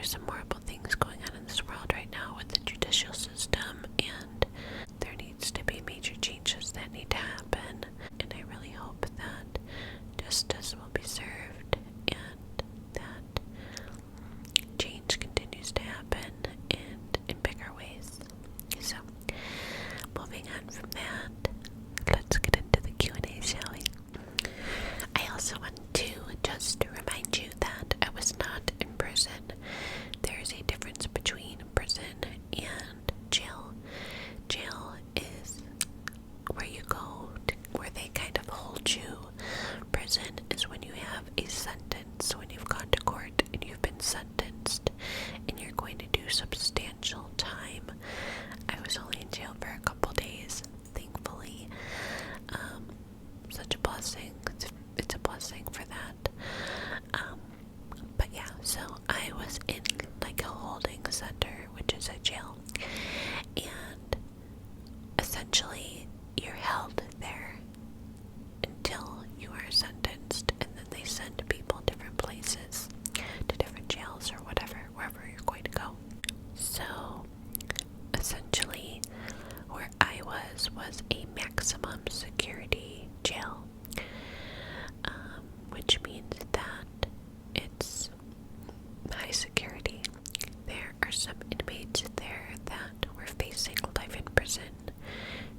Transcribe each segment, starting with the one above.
there's some horrible things going on in this world right now with the judicial system, and there needs to be major changes that need to happen. And I really hope that justice will be served and that change continues to happen in bigger ways. So, moving on from that, let's get into the Q&A, shall we? I also want to just remind you that I was not in prison. There is a difference between prison and jail. Jail is where you go where they kind of hold you. Prison is when you have a sentence, when you've gone to court and you've been sentenced and you're going to do substantial time. I was only in jail for a couple days, thankfully. Such a blessing. It's a blessing for that. But yeah, so I was in like a holding center, which is a jail, and essentially you're held there until you are sentenced, and then they send people different places, to different jails or whatever, wherever you're going to go. So essentially where I was a maximum security jail, which means that it's high security. There are some inmates there that were facing life in prison.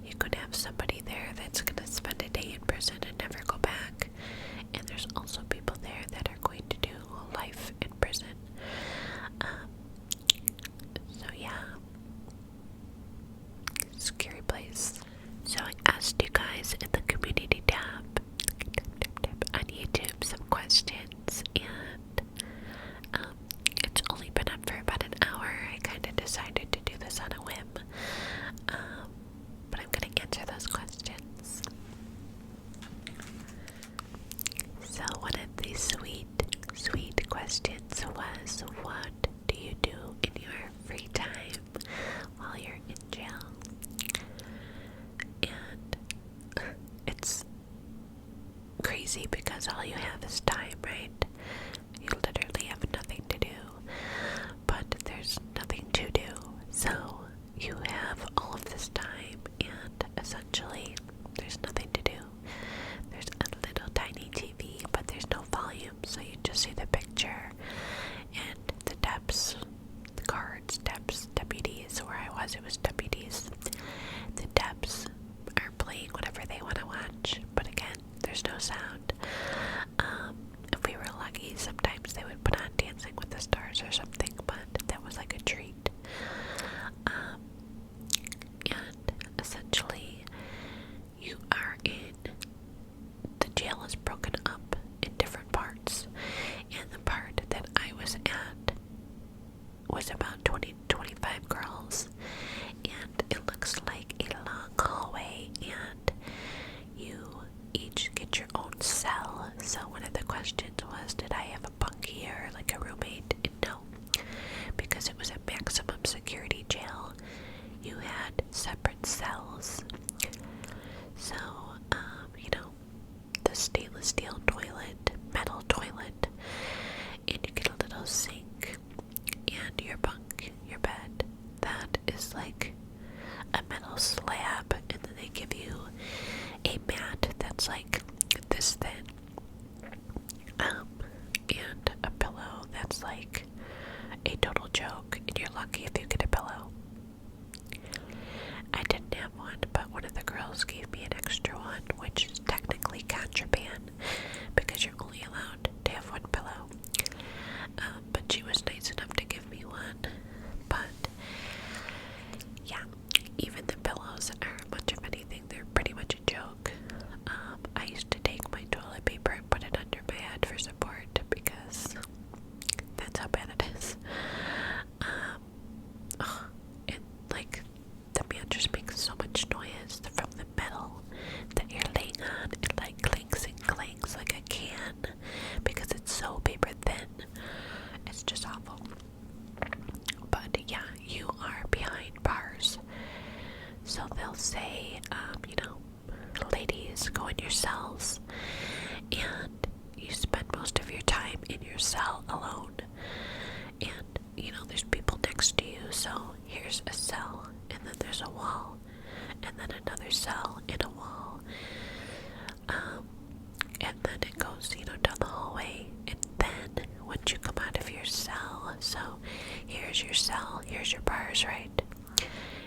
You could have somebody there that's going to spend a day in prison and never go back. And there's also people there that are going to do life in prison. So yeah, scary place. So I asked you guys in the community tab on YouTube some questions, and it's only been up for about an hour. I kind of decided to do this on a whim, but I'm going to answer those questions. So one of the sweet questions was, what do you do in your free time while you're in jail? And it's crazy because all you have is time, right? You literally have nothing to do, but there's nothing to do. So you have all of this time, and essentially there's nothing to do. There's a little tiny TV, but there's no volume, so you just see the picture and the depths, the guards, depths, deputies. Where I was, it was deputies. The depths are playing whatever they want to watch, but again, there's no sound. If we were lucky, sometimes they would put on Dancing with the Stars or something, but that was like a treat. And essentially, you are the jail is broken up in different parts, and the part that I was at was about 20-25 girls, and it looks like a long hallway, and you each get your own cell. So one of the questions was, did I have a bunkie or like a roommate? And no, because it was a maximum security jail, you had separate cells. So, the stainless steel toilet, metal toilet, and you get a little sink, and your bunk, your bed, that is like a metal slab, and then they give you a mat that's like this thin, and a pillow that's like a total joke, and you're lucky if you get a pillow. I didn't have one, but one of the girls gave me an extra one, which is technically contraband because you're only allowed to have one pillow. But she was nice enough to give me one. But yeah, even the pillows are much of anything. They're pretty much a joke. I used to take my toilet paper and put it under my head for support because that's how bad it is. And like the mattress makes so much noise from the metal that you're laying on. It like clinks and clanks like a can because it's so paper thin. It's just awful. But yeah, you are behind bars. So they'll say, ladies, go in your cells. And you spend most of your time in your cell alone. And there's a wall, and then another cell and a wall. And then it goes, down the hallway. And then once you come out of your cell, so here's your cell, here's your bars, right?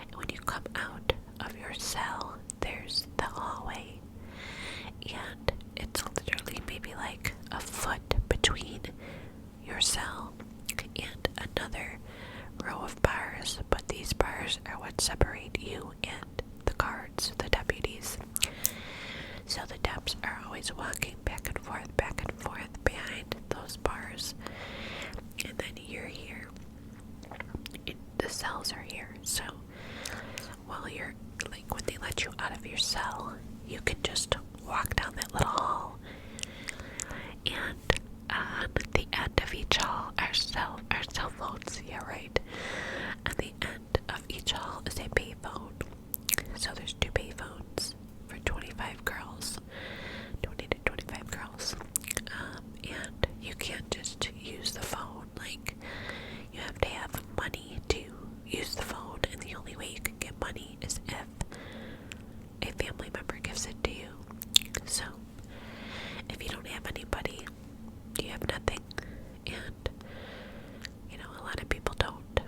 And when you come out of your cell, there's the hallway. And it's literally maybe like a foot between your cell and another row of bars, but these bars are what separate you and the guards, the deputies. So the depus are always walking back and forth behind those bars. And then you're here. The cells are here. So while you're, like, when they let you out of your cell, you can just walk down that little hall. And on the end of each hall are cell phones. Yeah, right. At the end of each hall is a payphone. So there's 2 payphones for 25 girls. 20 to 25 girls. And you can't just use the phone. Like, you have to have money to use the phone, and the only way you can get money is if a family member gives it to you. So if you don't have anybody, you have nothing. And a lot of people don't.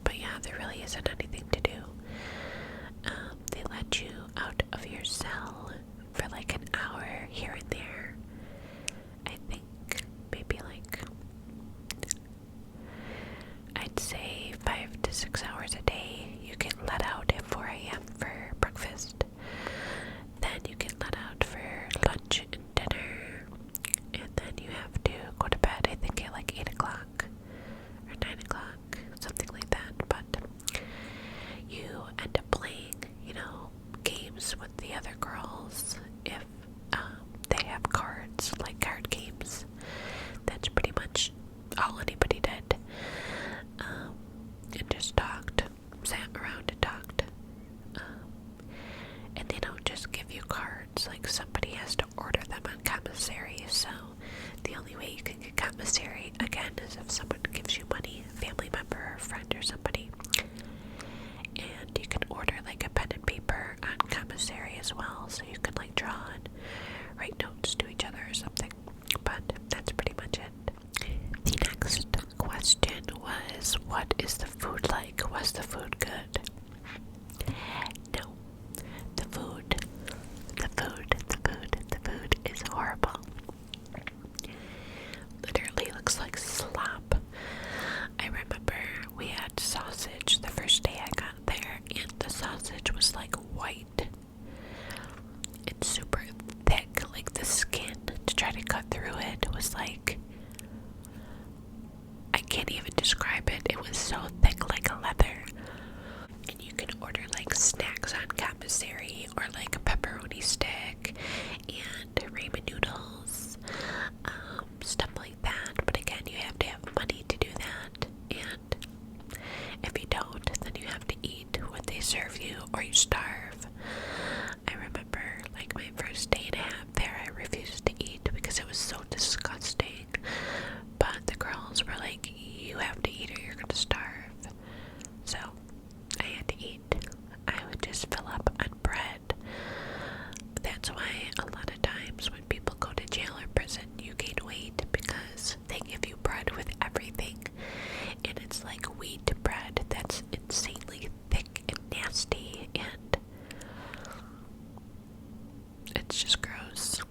But yeah, there really isn't anything to do. They let you out of your cell for like an hour here and there. I think maybe like, I'd say 5 to 6 hours a day. You get let out at 4 a.m. for breakfast. Then you get let out for lunch and dinner. And then you have to go to bed, I think at like 8 o'clock or 9 o'clock, something like that. But you end up playing, games with the other girls if they have cards, like card games. That's pretty much all anybody did. And just talked, sat around and talked. And they don't just give you cards, like somebody has to order them on commissary. So the only way you can get commissary, again, is if someone gives you money, a family member or a friend or somebody. And you can order like a pen and paper on commissary as well, so you can like draw and write notes to each other or something. But that's pretty much it. The next question was, what is the food like? Was the food good? No. The food is horrible. Literally looks like slop. I remember we had sausage the first day I got there, and the sausage was like white. It's super thick, like the skin to try to cut through it was like, I can't even describe it. It was so thick, like a leather. And you can order like snacks on commissary, or like a pepperoni stick and ramen noodles, stuff like that. But again, you have to have money to do that. And if you don't, then you have to eat what they serve you, or you starve. I remember like my first day and a half there, I refused to eat because it was so disgusting. But the girls were like, you have to eat or you're gonna starve. So I had to eat. I would just fill up on bread. That's why a lot of times when people go to jail or prison, you gain weight, because they give you bread with everything. And it's like wheat bread that's insanely thick and nasty, and it's just gross.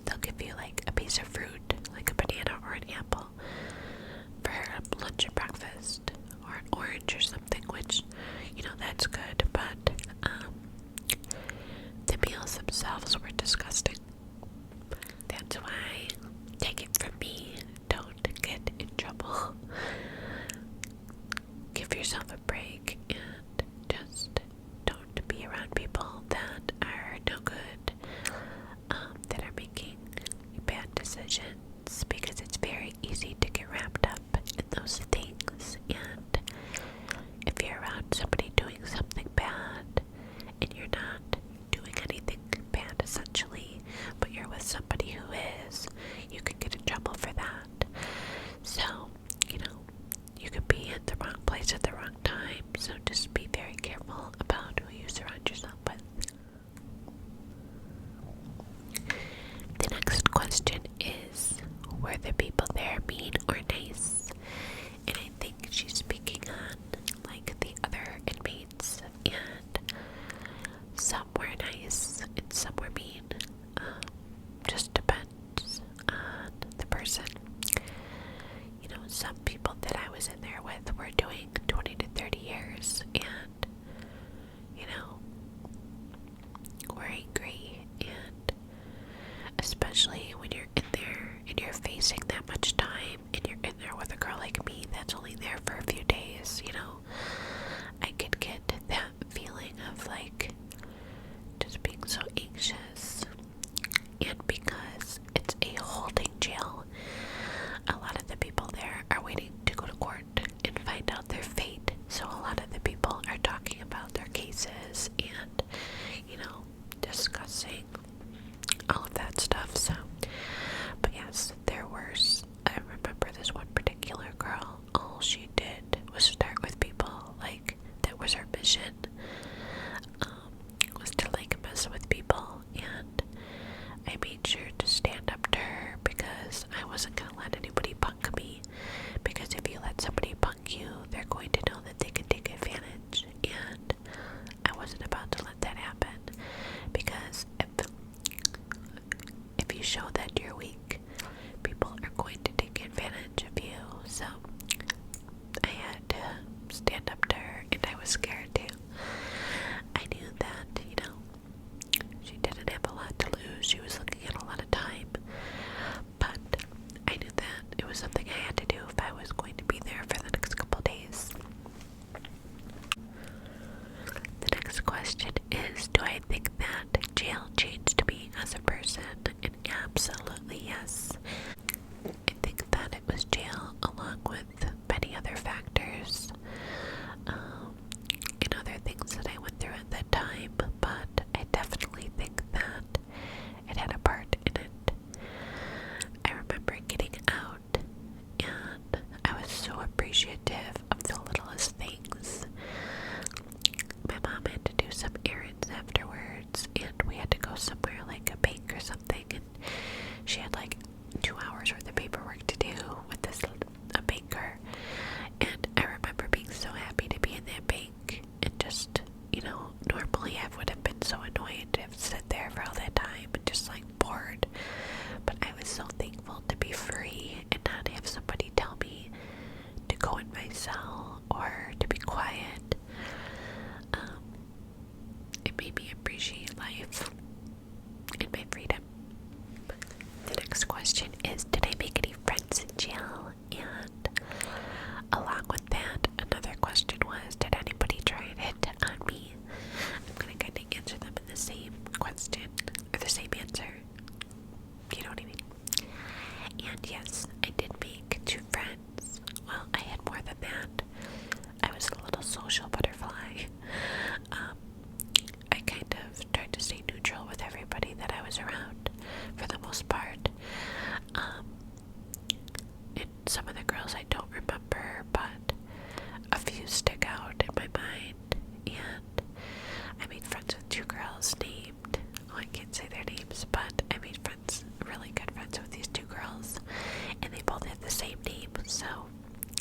They'll give you like a piece of fruit, like a banana or an apple, for lunch or breakfast, or an orange or something, which, that's good, but the meals themselves were disgusting. That's why, take it from me, don't get in trouble. Give yourself a break and just don't be around people that are no good, that are making bad decisions, because it's very easy to get wrapped up in those things. And if you're around somebody doing something bad and you're not doing anything bad essentially, but you're with somebody who is, you could get in trouble for that. So, you could be in the wrong place at the wrong time, so just be very careful. careful about who you surround yourself with. The next question is, were the people there mean or nice? And I think she's speaking on like the other inmates, and some were nice and some were mean. Just depends on the person. You know, some people that I was in there with were doing 20 to 30 years, and you know, were angry, and especially when you're in there and you're facing that much time and you're in there with a girl like me that's only there for a few days, you know, I could get that feeling of like just being so anxious. And because it's a holding jail, a lot of the people there are waiting to go to court and find out their fate. So a lot of the people are talking about their cases and, you know, discussing all of that stuff. So, but yes, there was, I remember this one particular girl, all she did was start with people, like, that was her mission, was to like mess with people, and I made sure to stand up to her because I wasn't going to let anybody punk me, because if you let somebody punk you, they're going to know that they can take advantage, and I wasn't about to let that happen, because if you show that you're weak, people are going to take advantage of you. So I had to stand up to her, and I was scared too. I knew that, you know, she didn't have a lot to lose. She was looking at a lot of time, but I knew that it was something I had to do if I was going to be there for the next couple days. The next question is, do I think that jail changed me as a person? And absolutely yes. I think that it was jail along with many other factors, and other things that I went through at that time, but I definitely think that it had a part in it. I remember getting out, and I was so appreciative of the littlest things. My mom had to do some errands afterwards, and we had to go somewhere like a bank or something, and she had like 2 hours worth of paperwork to do with a banker, and I remember being so happy to be in that bank, and just, you know, normally I would have been so annoyed to have sit there for all that time and just like bored, but I was so thankful to be free and not have somebody tell me to go in my cell or to be quiet. It made me appreciate life and my freedom. The next question is, did I make any friends in jail? And along with that, another question was, did anybody try and hit on me? I'm going to kind of answer them in the same question, or the same answer. You know what I mean? And yes, I did make 2 friends. Well, I had more than that. I was a little social butterfly. I kind of tried to stay neutral with everybody that I was around, for the most part. And some of the girls I don't remember, but a few stick out in my mind. And I made friends with 2 girls named, oh, I can't say their names, but I made friends, really good friends with these 2 girls, and they both had the same name, so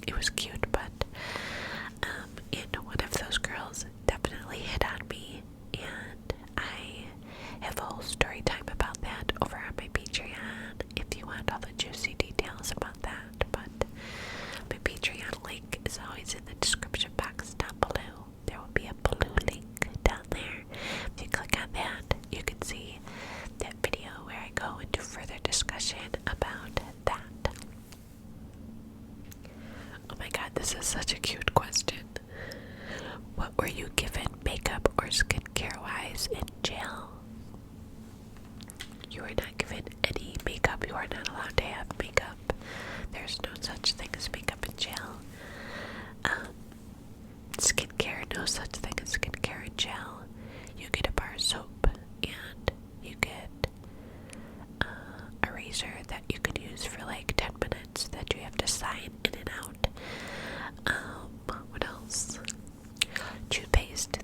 it was cute. But and one of those girls definitely hit on me, and I have a whole story time about that over on my Patreon if you want all the juicy details about that. But my Patreon link is always in the description box down below. There will be a blue link down there. If you click on that, you can see that video where I go into further discussion about that. Oh my god, this is such a cute question. What were you given makeup or skincare wise in jail? You were not given any makeup. You are not allowed to have makeup. There's no such thing as makeup in jail. Skincare, no such thing as skincare in jail. You get a bar of soap, and you get a razor that you can use for like 10 minutes that you have to sign in and out. What else? Toothpaste,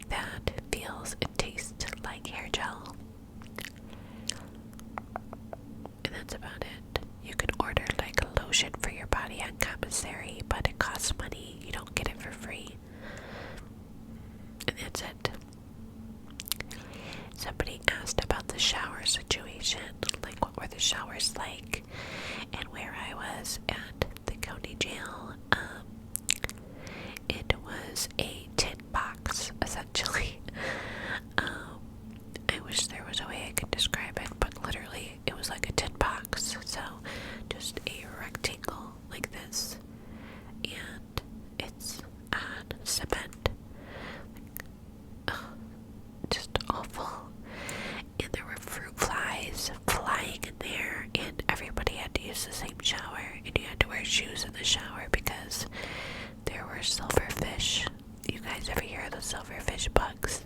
were silverfish. You guys ever hear of the silverfish bugs?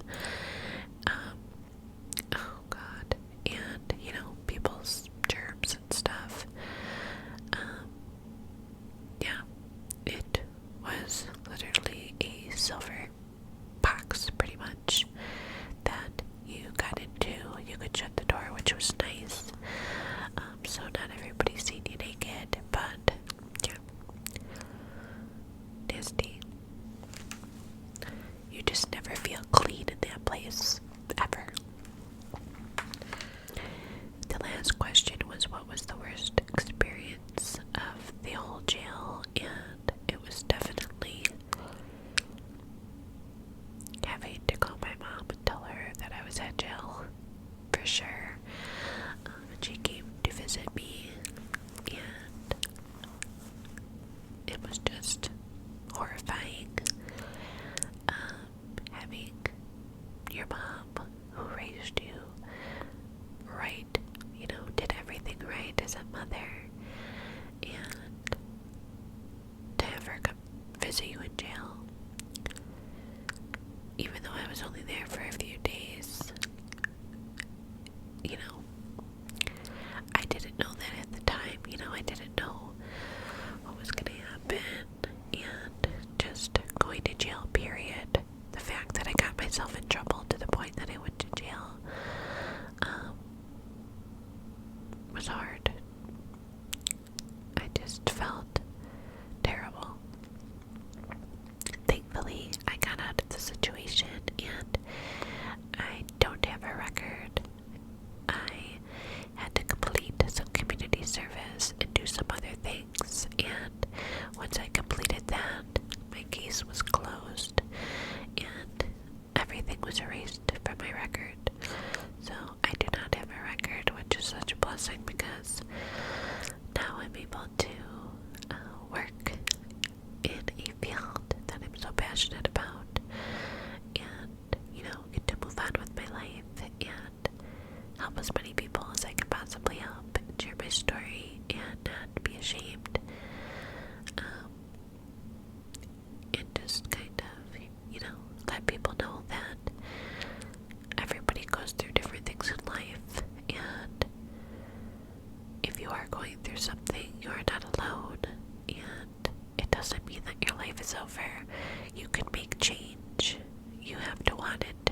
Oh god. And, people's germs and stuff. Yeah. It was literally a silver box, pretty much, that you got into. You could shut the door, which was nice. So not everybody's seen you naked, but yeah. Nasty. You just never feel clean in that place, ever. The last question was, what was the worst experience of the whole jail? And it was definitely having to call my mom and tell her that I was at jail, for sure. And she came to visit me, and it was just horrifying. Having your mom, who raised you right, did everything right as a mother, and to have her come visit you in jail, even though I was only there for a few days. I didn't know that at the time. I didn't know what was going to happen, and just going to jail, period. The fact that I got myself in trouble to the point that I went to jail was hard. I just felt terrible. Thankfully, I got out of the situation, and I don't have a record. I had to complete some community service and do some other things, and once I completed that, my case was closed, and everything was erased from my record. So I do not have a record, which is such a blessing, because now I'm able to work in a field that I'm so passionate about, and get to move on with my life and help as many people as I can possibly help, and share my story and not be ashamed, and just kind of let people know that everybody goes through different things in life, and if you are going through something, you are not alone, and it doesn't mean that your life is over. You can make change. You have to want it